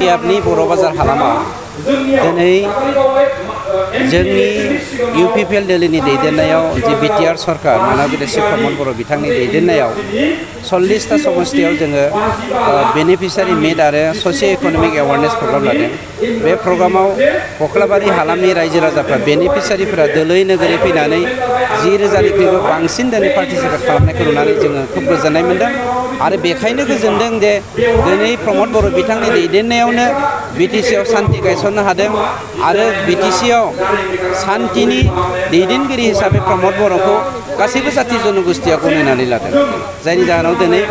बियाबनि बर' बाजार हालामाव दिनै जोंनि UPPL दोलोनि दैदेननायाव जि बिटिआर सरकार मानव गेदेरसिं प्रमद बर' बिथांनि दैदेननायाव 40टा समस्तियाव जोङो बेनिफिसियारि मिट आरो ससिय' इक'नमिक एवारनेस प्रग्राम लादों। बे प्रग्रामाव कख्लाबारि हालामनि रायजो राजाफ्रा बेनिफिसियारिफोरा दोलै नोगोरै फैनानै 10,000निख्रुइबो बांसिन दिनै पार्टिसिपेट खालामनायखौ नुनानै जोङो खोब गोजोननाय मोन्दों आरो बेखायनो गोजोनदों जे दिनै प्रमद बर' बिथांनि दैदेननायावनो BTCआव सान्थि गायसननो हादों आरो BTCआव सान्थिनि दैदेनगिरि हिसाबै प्रमद बर'खौ गासैबो जाथि जनगोष्ठीया गनायनानै लादों, जायनि जाहोनाव दिनै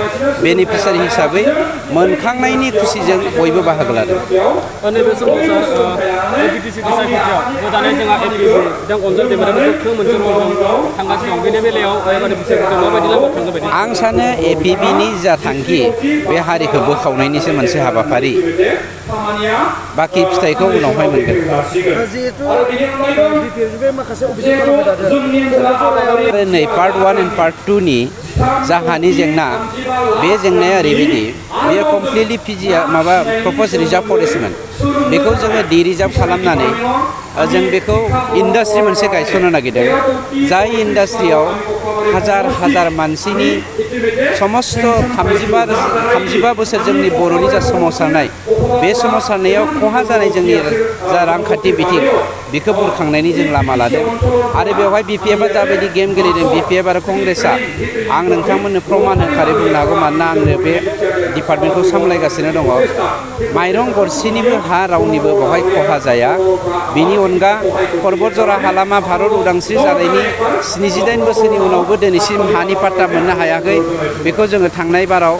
बेनिफिसियारि हिसाबै मोनखांनायनि खुसिजों बयबो बाहागो लादों। नैबे समाव सार BTC सायख'थियाव गोदानै जोंहा APB बिथां अनजन देबराबो गोख्रों मोनसे रलजों थांगासिनो दं। बेनि बेलायाव बेनिफिसियारिफोरखौ माबायदि लामा थांगोन बायदि? आं सानो APBनि जा थांखि बे हारिखौ बोखावनायनिसो मोनसे हाबाफारि, बाखि फिथाइखौ उनावहाय मोनगोन। जिहेतु BPLनिफ्राय माखासे अभिযোग खालामबाय थादों। नै पार्ट 1 एन्ड पार्ट 2 नि जा हानि जेंना, बे जेंनाया ओरैबायदि बेयो कमप्लिटलि माबा प्रप'ज रिजार्भ फरेस्टमोन। बेखौ जोङो डि-रिजार्भ खालामनानै जों बेखौ इन्डास्ट्रि मोनसे गायसननो नागिरदों, जाय इन्डास्ट्रियाव हाजार मानसिनि समस्त 35 बोसोर जोंनि बर'नि जा सोमावसारनाय, बे सोमावसारनायाव खहा जानाय जोंनि जा रांखान्थि बिथिं बेखौ बुरखांनायनि जों लामा लादों आरो बेवहाय BPFआ जाबायदि गेम गेलेदों, BPF आरो कंग्रेसआ, आं नोंथांमोननो प्रमान होखारै बुंनो हागौ, मानोना आंनो बे डिपार्टमेन्टखौ सामलायगासिनो दङ। माइरं गरसेनिबो हा रावनिबो बेवहाय खहा जाया। बिनि अनगा पर्बतजरा हालामा भारत उदांस्रि जानायनि 78 बोसोरनि उनावबो दिनैसिम हानि पाट्टा मोननो हायाखै। बेखौ जोङो थांनाय बाराव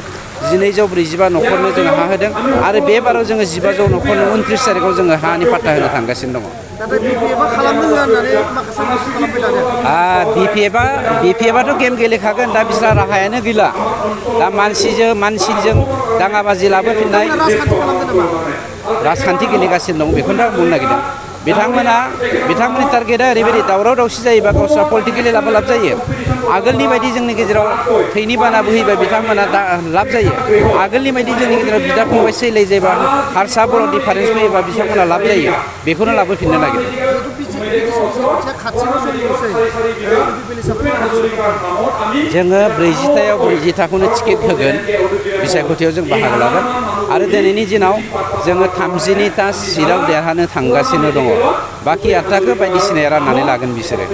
1245 न'खरनो जोङो हा होदों आरो बे बाराव जोङो 1500 न'खरनो 29 तारिखआव जोङो हानि पाट्टा होनो थांगासिनो दङ। नाथाय BPFआ खालामनो होआ होननानै माखासे खालामबाय थादों। BPFआथ' गेम गेलेखागोन, दा बिस्रा राहायानो गैला। दा मानसिजों दाङाबाजि लाबोफिननाय राजखान्थि गेलेगासिनो दं, बेखौनो आं बुंनो नागिरदों। बिथांमोननि टारगेटआ ओरैबायदि दावराव दावसि जायोबा गावस्रा पलिटिकेलि लाब जायो। आगोलनि बायदि जोंनि गेजेराव थैनि बाना बोहैबा बिथांमोना लाब जायो। आगोलनि बायदि जोंनि गेजेराव बिदा फंबाय सैलाय जायोबा हारसा बर' डिफारेन्स फैयोबा बिथांमोना लाब जायो। बेखौनो लाबोफिननो नागिरदों। जोङो 40थायाव 40थाखौनो टिकेट होगोन, बिसायख'थियाव जों बाहागो लागोन आरो दिनैनि दिनाव जोङो 32टा सिटआव देरहानो थांगासिनो दङ। बाखि 8टाखौ बायदिसिनाया राननानै लागोन बिसोरो।